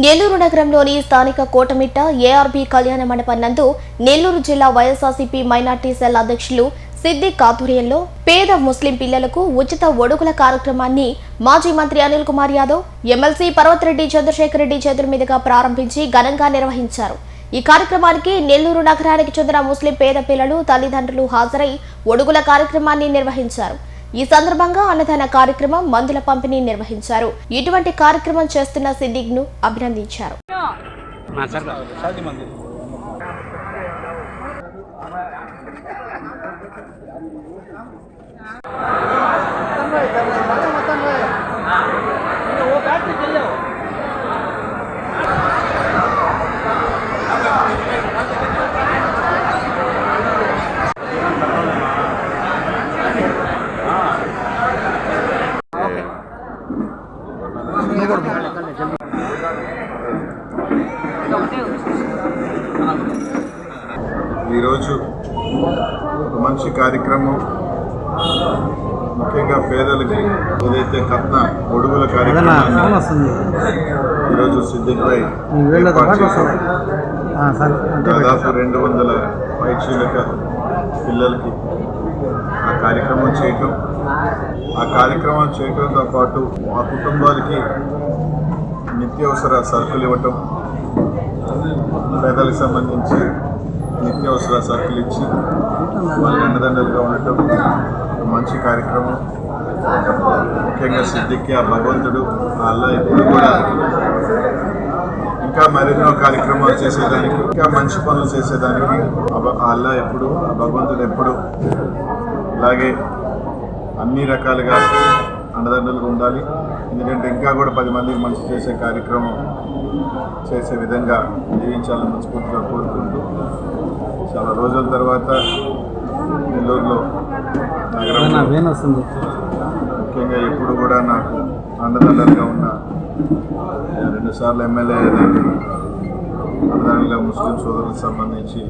నెల్లూరు నగరంలోని స్థానిక కోటమిట్ట ఏఆర్బీ కళ్యాణ మండపం నందు నెల్లూరు జిల్లా వైఎస్ఆర్సీపీ మైనార్టీ సెల్ అధ్యక్షులు సిద్దిక్ ఆధ్వర్యంలో పేద ముస్లిం పిల్లలకు ఉచిత ఒడుగుల కార్యక్రమాన్ని మాజీ మంత్రి అనిల్ కుమార్ యాదవ్ ఎమ్మెల్సీ పర్వతరెడ్డి చంద్రశేఖర్ రెడ్డి చేతుల మీదుగా ప్రారంభించి ఘనంగా నిర్వహించారు. ఈ కార్యక్రమానికి నెల్లూరు నగరానికి చెందిన ముస్లిం పేద పిల్లలు తల్లిదండ్రులు హాజరై ఒడుగుల కార్యక్రమాన్ని నిర్వహించారు. ఈ సందర్భంగా అన్నదాన కార్యక్రమం, మందుల పంపిణీ నిర్వహించారు. ఇటువంటి కార్యక్రమం చేస్తున్న సిద్దిక్ ను అభినందించారు. ఈరోజు ఒక మంచి కార్యక్రమం, ముఖ్యంగా పేదలకి ఏదైతే కట్న ఒడుగుల కార్యక్రమాన్ని ఈరోజు సిద్దిక్ భాయ్ ఏర్పాటు చేశారు. దాదాపు 200 పైచీలక పిల్లలకి ఆ కార్యక్రమం చేయటంతో పాటు ఆ కుటుంబాలకి నిత్యావసర సరుకులు ఇవ్వటం, పేదలకు సంబంధించి నిత్యావసర సరుకులు ఇచ్చి వాళ్ళకి అండదండలుగా ఉండటం మంచి కార్యక్రమం. ముఖ్యంగా సిద్దిక్కి ఆ భగవంతుడు ఆ అల్లా ఎప్పుడు కూడా ఇంకా మరెన్నో కార్యక్రమాలు చేసేదానికి, ఇంకా మంచి పనులు చేసేదానికి ఆ అల్లా ఎప్పుడు, ఆ భగవంతుడు ఎప్పుడు ఇలాగే అన్ని రకాలుగా అండదండలుగా ఉండాలి. ఎందుకంటే ఇంకా కూడా 10 మందికి మంచి చేసే కార్యక్రమం చేసే విధంగా జీవించాలని మనస్ఫూర్తిగా కోరుకుంటూ, చాలా రోజుల తర్వాత నెల్లూరులో నగరం ముఖ్యంగా ఎప్పుడు కూడా నాకు అండదండలుగా ఉన్న 2 సార్లు ఎమ్మెల్యే అండదండలుగా ముస్లిం సోదరులకు సంబంధించి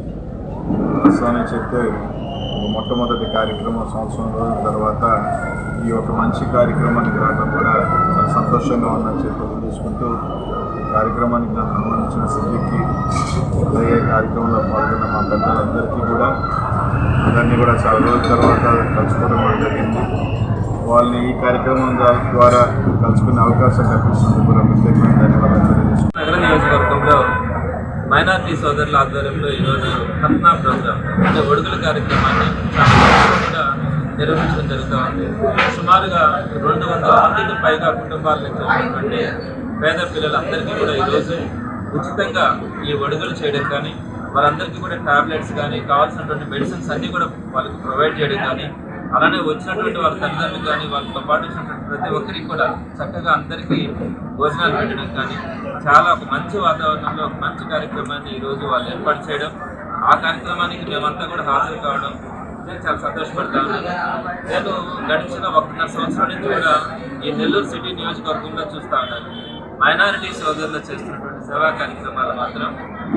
వాస్తవానికి చెప్తే మొట్టమొదటి కార్యక్రమం సంవత్సరం రోజుల తర్వాత ఈ ఒక మంచి కార్యక్రమానికి రావడం కూడా చాలా సంతోషంగా ఉందని చెప్పి తీసుకుంటూ, ఈ కార్యక్రమానికి నన్ను ఆహ్వానించిన సిద్దిక్కి, అలాగే కార్యక్రమంలో పాల్గొన్న మా పెద్దలందరికీ కూడా అందరినీ కూడా చాలా రోజుల తర్వాత కలుసుకోవడం కూడా జరిగింది. వాళ్ళని ఈ కార్యక్రమం ద్వారా కలుసుకునే అవకాశం కల్పిస్తున్నందుకు కూడా ప్రత్యేకమైన ధన్యవాదాలు తెలియజేస్తున్నాను. నగర నియోజకవర్గంలో మైనార్టీ సోదరుల ఆధ్వర్యంలో ఈరోజు ఖత్నా ప్రోగ్రాం అంటే ఒడుగుల కార్యక్రమాన్ని కూడా నిర్వహించడం జరుగుతూ ఉంది. సుమారుగా 200 మందికి పైగా కుటుంబాల నుంచి ఉన్నటువంటి పేద పిల్లలందరికీ కూడా ఈరోజు ఉచితంగా ఈ ఒడుగులు చేయడం కానీ, వాళ్ళందరికీ కూడా టాబ్లెట్స్ కానీ, కావాల్సినటువంటి మెడిసిన్స్ అన్నీ కూడా వాళ్ళకి ప్రొవైడ్ చేయడం కానీ, అలానే వచ్చినటువంటి వాళ్ళ తల్లిదండ్రులు కానీ, వాళ్ళతో పాటు వచ్చినటువంటి ప్రతి ఒక్కరికి కూడా చక్కగా అందరికీ భోజనాలు పెట్టడం కానీ, చాలా ఒక మంచి వాతావరణంలో ఒక మంచి కార్యక్రమాన్ని ఈరోజు వాళ్ళు ఏర్పాటు చేయడం, ఆ కార్యక్రమానికి మేమంతా కూడా హాజరు కావడం నేను చాలా సంతోషపడతా ఉన్నాను. నేను గడిచిన 1.5 సంవత్సరాల నుంచి కూడా ఈ నెల్లూరు సిటీ నియోజకవర్గంలో చూస్తూ ఉన్నాను. మైనారిటీ సోదరులు చేస్తున్నటువంటి సేవా కార్యక్రమాలు మాత్రం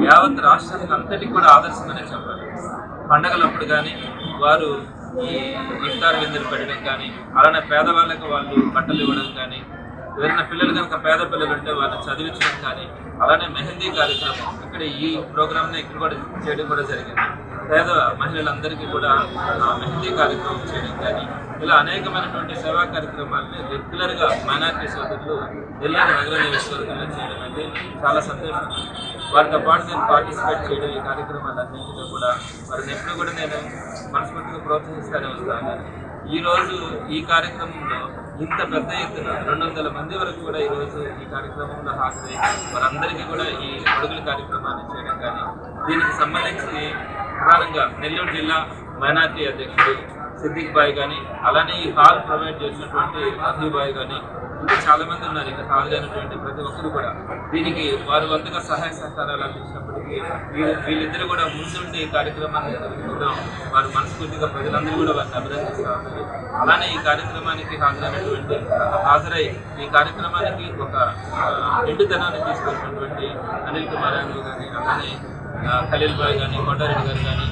యావత్ రాష్ట్రానికి అంతటికి కూడా ఆదర్శమనే చెప్పాలి. పండగలప్పుడు కానీ వారు ఈ ఇఫ్తార్ విందులు పెట్టడం కానీ, అలానే పేదవాళ్ళకు వాళ్ళు బట్టలు ఇవ్వడం కానీ, ఎవరైనా పిల్లలు కనుక పేద పిల్లలు ఉంటే వాళ్ళని చదివించడం కానీ, అలానే మెహందీ కార్యక్రమం ఇక్కడ ఈ ప్రోగ్రామ్ని ఇక్కడ కూడా చేయడం కూడా జరిగింది. పేద మహిళలందరికీ కూడా మెహందీ కార్యక్రమం చేయడం కానీ, ఇలా అనేకమైనటువంటి సేవా కార్యక్రమాలని రెగ్యులర్గా మైనార్టీ సోదరులు నెల్లూరు నగర నియోజకవర్గంలో చేయడం అంటే చాలా సంతోషం. వారితో పాటు నేను పార్టిసిపేట్ చేయడం, ఈ కార్యక్రమాలన్నింటిలో కూడా వారిని ఎప్పుడు కూడా నేను మనస్ఫూర్తిగా ప్రోత్సహిస్తూనే వస్తాను. ఈరోజు ఈ కార్యక్రమంలో ఇంత పెద్ద ఎత్తున 200 మంది వరకు కూడా ఈరోజు ఈ కార్యక్రమంలో హాజరై వారందరికీ కూడా ఈ ఒడుగుల కార్యక్రమాన్ని చేయడం కానీ, దీనికి సంబంధించి ప్రధానంగా నెల్లూరు జిల్లా మైనార్టీ అధ్యక్షుడు సిద్దిక్ భాయ్ కానీ, అలానే ఈ హాల్ ప్రొవైడ్ చేసినటువంటి అహ్లీ భాయ్ కానీ, ఇంకా చాలామంది ఉన్నారు. ఇక్కడ హాజరైనటువంటి ప్రతి ఒక్కరు కూడా దీనికి వారి వంతుగా సహాయ సహకారాలు అందించినప్పటికీ వీళ్ళిద్దరూ కూడా ముందుండి ఈ కార్యక్రమాన్ని నిర్వహించడం వారు మనస్ఫూర్తిగా ప్రజలందరూ కూడా వారిని అభినందిస్తూ ఉన్నారు. అలానే ఈ కార్యక్రమానికి హాజరై ఈ కార్యక్రమానికి ఒక నిండుతనాన్ని తీసుకొచ్చినటువంటి అనిల్ కుమార్ యాదవ్ కానీ, అలానే ఖలీల్ భాయ్ కానీ, కొండారెడ్డి గారు కానీ,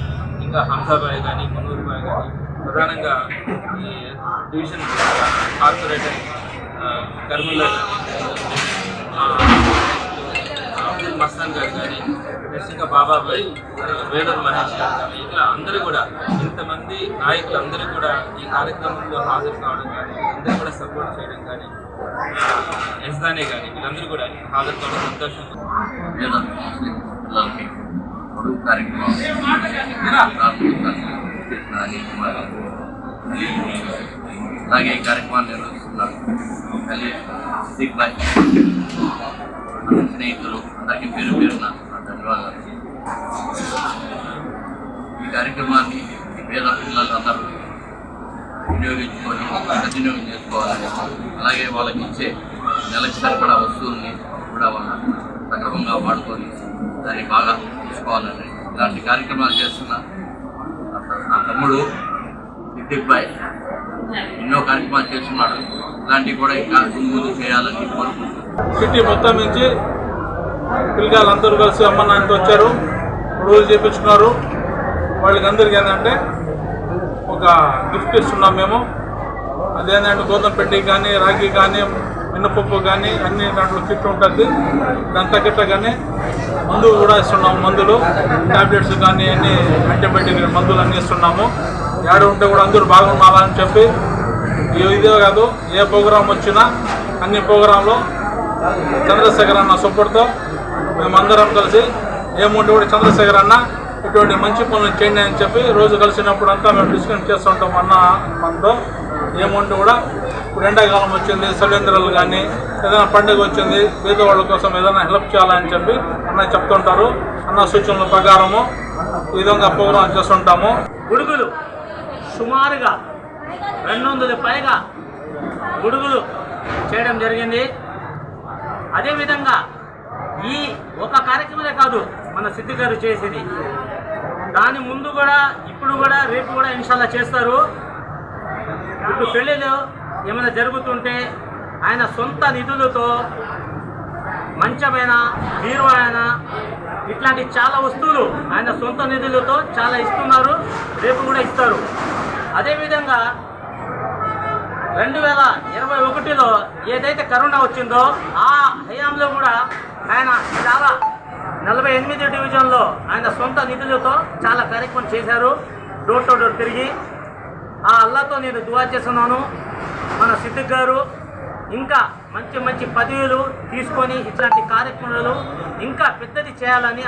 ఇంకా హంసాబాయ్ కానీ, మున్నూరు బాయ్ కానీ, ప్రధానంగా ఈ డివిజన్ కార్పొరేటర్ కర్మూల్లో కానీ, మస్తాన్ గారు కానీ, దర్శక బాబాబాయ్, వేదర్ మహేష్ గారు కానీ, ఇట్లా అందరూ కూడా ఇంతమంది నాయకులందరూ కూడా ఈ కార్యక్రమంలో హాజరు కావడం కానీ, అందరూ కూడా సపోర్ట్ చేయడం కానీ, ఎస్దానే కానీ వీళ్ళందరూ కూడా హాజరు కావడం సంతోషం. పిల్లలకి పొడుగు కార్యక్రమం అలాగే ఈ కార్యక్రమాన్ని నిర్వహిస్తున్నారు స్నేహితులు అందరికీ పేరు పేరున ధన్యవాదాలు. ఈ కార్యక్రమాన్ని పేద పిల్లలందరూ వినియోగించుకొని సద్వినియోగం చేసుకోవాలని, అలాగే వాళ్ళకి ఇచ్చే నెలకు సరిపడా వస్తువుల్ని కూడా వాళ్ళు సక్రమంగా వాడుకొని దాన్ని బాగా చూసుకోవాలని ఇలాంటి కార్యక్రమాలు చేస్తున్న నా తమ్ముడు సిద్దిక్ భాయ్ ఎన్నో కార్యక్రమాలు చేస్తున్నాడు. ఇలాంటివి కూడా ఇంకా ముందు చేయాలని కోరుకుంటున్నాను. సిటీ మొత్తం నుంచి పిల్లలందరూ కలిసి అమ్మ నాన్నతో వచ్చారు, రోజు చేయించుకున్నారు. వాళ్ళకి అందరికీ ఏంటంటే ఒక గిఫ్ట్ ఇస్తున్నాం మేము. అదేంటంటే గోధుమ పెట్టి కానీ, రాగి కానీ, మినపప్పు కానీ అన్ని దాంట్లో కిట్ ఉంటుంది. దాని తగ్గట్టు కానీ మందులు కూడా ఇస్తున్నాము. మందులు ట్యాబ్లెట్స్ కానీ అన్ని యాంటీబయాటిక్ మందులు అన్నీ ఇస్తున్నాము. ఏడ ఉంటే కూడా అందరూ బాగుండాలని చెప్పి ఇదే కాదు, ఏ ప్రోగ్రాం వచ్చినా అన్ని ప్రోగ్రాంలో చంద్రశేఖర్ అన్న సపోర్ట్తో మేమందరం కలిసి ఏముంటే కూడా చంద్రశేఖర్ అన్న ఇటువంటి మంచి పనులు చేయండి అని చెప్పి రోజు కలిసినప్పుడు అంతా మేము డిస్కస్ చేస్తుంటాం. అన్న మనతో ఏముంటే కూడా ఇప్పుడు ఎండాకాలం వచ్చింది, సిలిండర్లు కానీ ఏదైనా పండుగ వచ్చింది, పేదవాళ్ళ కోసం ఏదైనా హెల్ప్ చేయాలని చెప్పి అన్న చెప్తుంటారు. అన్న సూచనల ప్రకారము ఈ విధంగా ప్రోగ్రాం చేస్తుంటాము. గుడుగులు సుమారుగా 200 పైగా గుడుగులు చేయడం జరిగింది. అదేవిధంగా ఈ ఒక కార్యక్రమమే కాదు మన సిద్దిక్ గారు చేసేది, దాని ముందు కూడా ఇప్పుడు కూడా రేపు కూడా ఇన్షాల్లా చేస్తారు. ఇప్పుడు పెళ్ళిళ్ళు ఏమైనా జరుగుతుంటే ఆయన సొంత నిధులతో మంచమైన, బీరువాయన ఇట్లాంటి చాలా వస్తువులు ఆయన సొంత నిధులతో చాలా ఇస్తున్నారు, రేపు కూడా ఇస్తారు. అదేవిధంగా 2021లో ఏదైతే కరోనా వచ్చిందో ఆ హయాంలో కూడా ఆయన చాలా 48 డివిజన్లో ఆయన సొంత నిధులతో చాలా కార్యక్రమం చేశారు. డోర్ టు డోర్ తిరిగి ఆ అల్లాతో నేను దువా చేస్తున్నాను. మన సిద్దిక్ గారు ఇంకా మంచి మంచి పదవులు తీసుకొని ఇట్లాంటి కార్యక్రమాలు ఇంకా పెద్దది చేయాలని